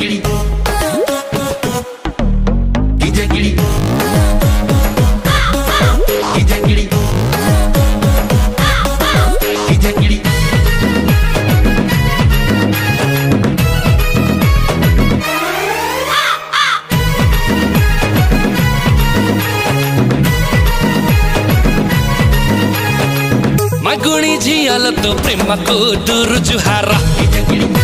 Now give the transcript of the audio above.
गिड़ी गिजा गिड़ी गिजा गिड़ी गिजा गिड़ी मगुणी झियाल तो प्रेम को दूर जुहारा गिजा गिड़ी